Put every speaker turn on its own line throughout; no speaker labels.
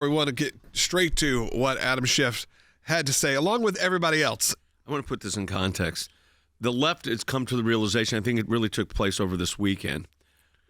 We want to get straight to what Adam Schiff had to say, along with everybody else.
I want to put this in context. The left has come to the realization, I think it really took place over this weekend,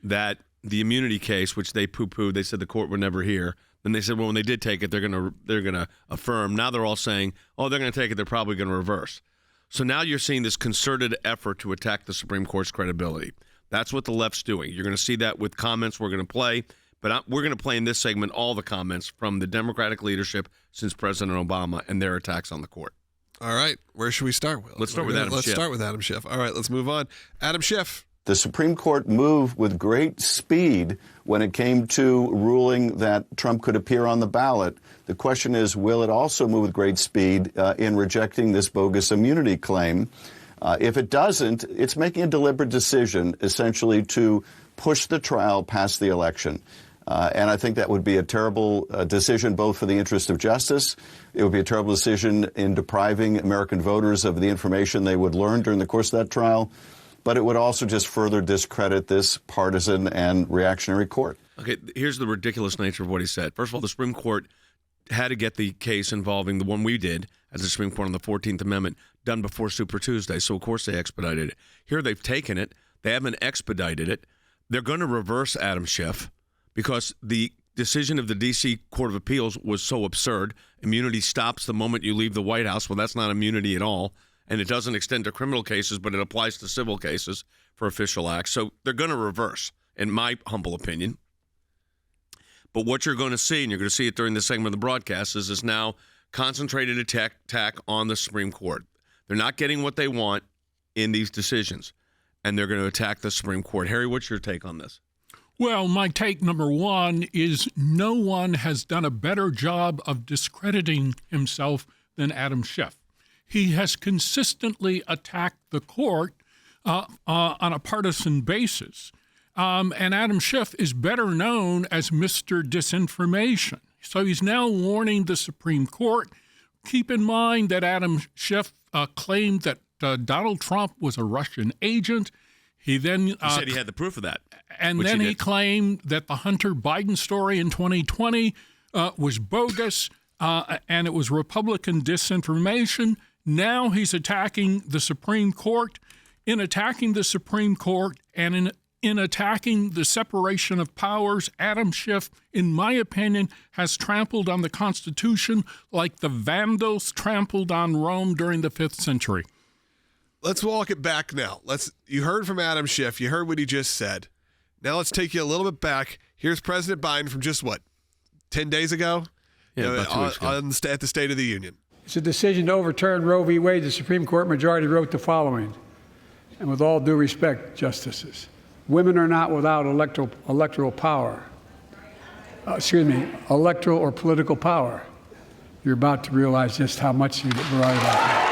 that the immunity case, which they poo-pooed, they said the court would never hear. Then they said, well, when they did take it, they're gonna affirm. Now they're all saying, oh, they're going to take it, they're probably going to reverse. So now you're seeing this concerted effort to attack the Supreme Court's credibility. That's what the left's doing. You're going to see that with comments we're going to play. But we're going to play in this segment all the comments from the Democratic leadership since President Obama and their attacks on the court.
All right. Where should we start?
Let's start with Adam Schiff.
Let's start with Adam Schiff. All right, let's move on. Adam Schiff.
The Supreme Court moved with great speed when it came to ruling that Trump could appear on the ballot. The question is, will it also move with great speed in rejecting this bogus immunity claim? If it doesn't, it's making a deliberate decision, essentially, to push the trial past the election. And I think that would be a terrible decision, both for the interest of justice. It would be a terrible decision in depriving American voters of the information they would learn during the course of that trial. But it would also just further discredit this partisan and reactionary court.
Okay, here's the ridiculous nature of what he said. First of all, the Supreme Court had to get the case involving the one we did as the Supreme Court on the 14th Amendment done before Super Tuesday. So, of course, they expedited it. Here they've taken it. They haven't expedited it. They're going to reverse Adam Schiff because the decision of the D.C. Court of Appeals was so absurd. Immunity stops the moment you leave the White House. Well, that's not immunity at all. And it doesn't extend to criminal cases, but it applies to civil cases for official acts. So they're going to reverse, in my humble opinion. But what you're going to see, and you're going to see it during this segment of the broadcast, is this now concentrated attack on the Supreme Court. They're not getting what they want in these decisions, and they're going to attack the Supreme Court. Harry, what's your take on this?
Well, my take number one is no one has done a better job of discrediting himself than Adam Schiff. He has consistently attacked the court on a partisan basis. And Adam Schiff is better known as Mr. Disinformation. So he's now warning the Supreme Court. Keep in mind that Adam Schiff claimed that Donald Trump was a Russian agent. He then
said he had the proof of that.
And then he claimed that the Hunter Biden story in 2020 was bogus and it was Republican disinformation. Now he's attacking the Supreme Court. In attacking the Supreme Court and in attacking the separation of powers, Adam Schiff, in my opinion, has trampled on the Constitution like the Vandals trampled on Rome during the 5th century.
Let's walk it back now. You heard from Adam Schiff. You heard what he just said. Now let's take you a little bit back. Here's President Biden from just, 10 days ago?
Yeah, about 2 weeks ago.
At the State of the Union.
It's a decision to overturn Roe v. Wade. The Supreme Court majority wrote the following, and with all due respect, justices, women are not without electoral power. Electoral or political power. You're about to realize just how much you're right about that.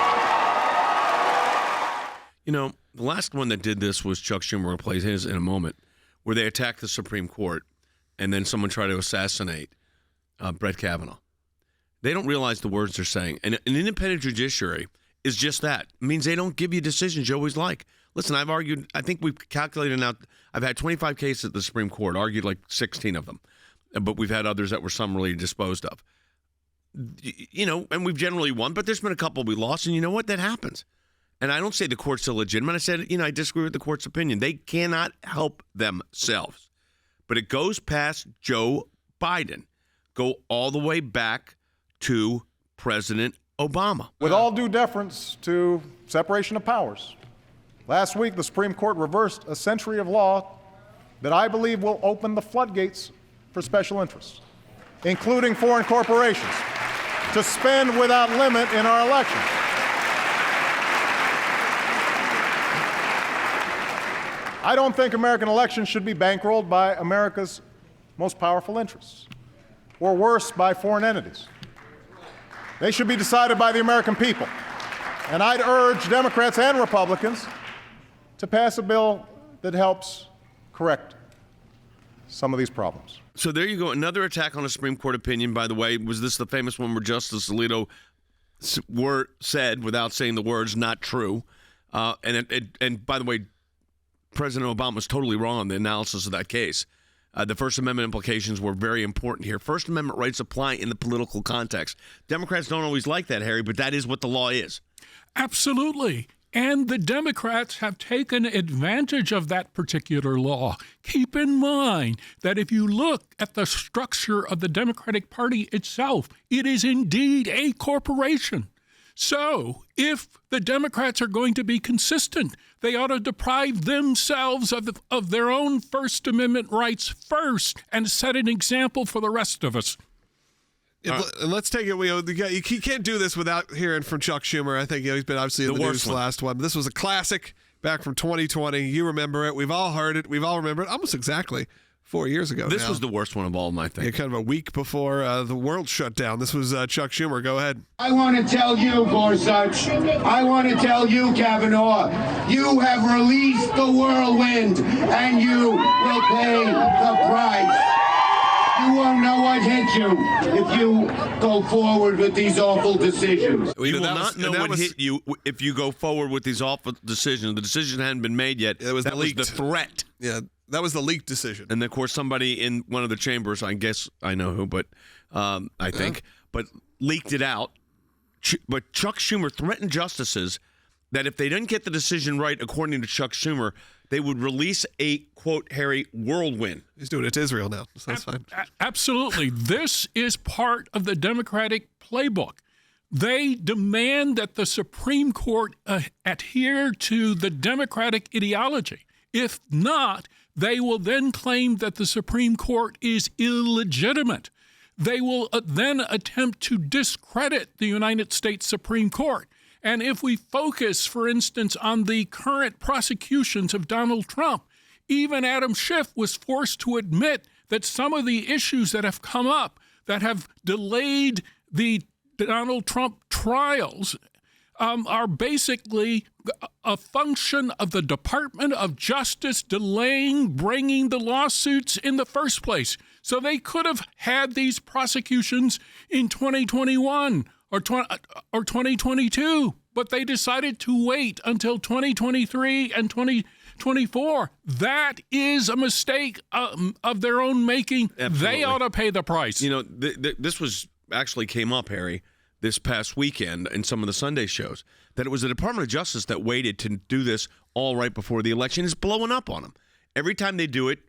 You know, the last one that did this was Chuck Schumer. We'll play his in a moment, where they attacked the Supreme Court, and then someone tried to assassinate Brett Kavanaugh. They don't realize the words they're saying. And an independent judiciary is just that. It means they don't give you decisions you always like. Listen, I've argued, I think we've calculated now, I've had 25 cases at the Supreme Court, argued like 16 of them. But we've had others that were summarily disposed of. You know, and we've generally won, but there's been a couple we lost, and you know what? That happens. And I don't say the court's illegitimate. I said, I disagree with the court's opinion. They cannot help themselves. But it goes past Joe Biden, go all the way back to President Obama.
With all due deference to separation of powers, last week the Supreme Court reversed a century of law that I believe will open the floodgates for special interests, including foreign corporations, to spend without limit in our elections. I don't think American elections should be bankrolled by America's most powerful interests, or worse, by foreign entities. They should be decided by the American people. And I'd urge Democrats and Republicans to pass a bill that helps correct some of these problems.
So there you go. Another attack on a Supreme Court opinion, by the way. Was this the famous one where Justice Alito said, without saying the words, not true? And by the way, President Obama was totally wrong on the analysis of that case. The First Amendment implications were very important here. First Amendment rights apply in the political context. Democrats don't always like that, Harry, but that is what the law is.
Absolutely. And the Democrats have taken advantage of that particular law. Keep in mind that if you look at the structure of the Democratic Party itself, it is indeed a corporation. So if the Democrats are going to be consistent, they ought to deprive themselves of their own First Amendment rights first and set an example for the rest of us.
And let's take it. You can't do this without hearing from Chuck Schumer. I think he's been obviously in the news the last one. But this was a classic back from 2020. You remember it. We've all heard it. We've all remembered it almost exactly 4 years ago.
This was the worst one of all, I think.
Yeah, kind of a week before the world shut down. This was Chuck Schumer. Go ahead.
I want to tell you, Gorsuch, I want to tell you, Kavanaugh, you have released the whirlwind, and you will pay the price. You won't know what hit you if you go forward with these awful decisions.
You will not know what hit you if you go forward with these awful decisions. The decision hadn't been made yet.
That was
the threat.
Yeah, that was the leaked decision.
And, of course, somebody in one of the chambers, I guess I know who, but I think, but leaked it out. But Chuck Schumer threatened justices that if they didn't get the decision right, according to Chuck Schumer, they would release a, quote, Harry, whirlwind.
He's doing it to Israel now, so that's fine.
Absolutely. This is part of the Democratic playbook. They demand that the Supreme Court adhere to the Democratic ideology. If not, they will then claim that the Supreme Court is illegitimate. They will then attempt to discredit the United States Supreme Court. And if we focus, for instance, on the current prosecutions of Donald Trump, even Adam Schiff was forced to admit that some of the issues that have come up that have delayed the Donald Trump trials are basically a function of the Department of Justice delaying bringing the lawsuits in the first place. So they could have had these prosecutions in 2021 or 2022, but they decided to wait until 2023 and 2024. That is a mistake of their own making.
Absolutely.
They ought to pay the price.
You know, this was actually came up, Harry, this past weekend in some of the Sunday shows, that it was the Department of Justice that waited to do this all right before the election. Is blowing up on them. Every time they do it,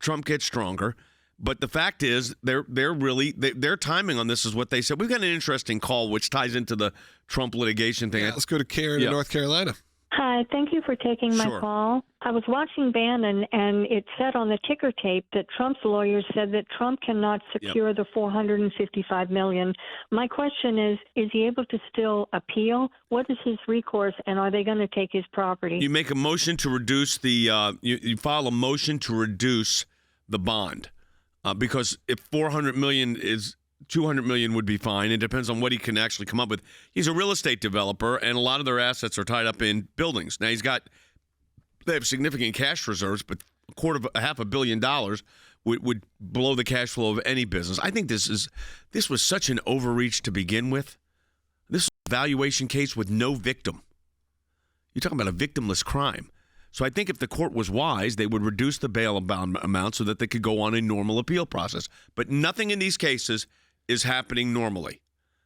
Trump gets stronger. But the fact is, their timing on this is what they said. We've got an interesting call, which ties into the Trump litigation thing.
Yeah, let's go to Karen in North Carolina.
Hi, thank you for taking my call. I was watching Bannon, and it said on the ticker tape that Trump's lawyers said that Trump cannot secure the $455 million. My question is he able to still appeal? What is his recourse, and are they going to take his property?
You make a motion to reduce the you file a motion to reduce the bond. Because if $400 million is $200 million would be fine. It depends on what he can actually come up with. He's a real estate developer, and a lot of their assets are tied up in buildings. Now they have significant cash reserves, but $250 million would blow the cash flow of any business. I think this was such an overreach to begin with. This is a valuation case with no victim. You're talking about a victimless crime. So I think if the court was wise, they would reduce the bail amount so that they could go on a normal appeal process. But nothing in these cases is happening normally.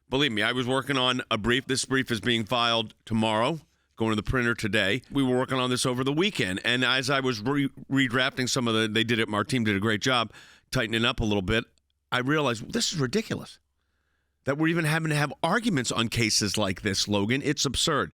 Believe me, I was working on a brief. This brief is being filed tomorrow, going to the printer today. We were working on this over the weekend. And as I was redrafting some of our team did a great job tightening up a little bit, I realized this is ridiculous. That we're even having to have arguments on cases like this, Logan. It's absurd.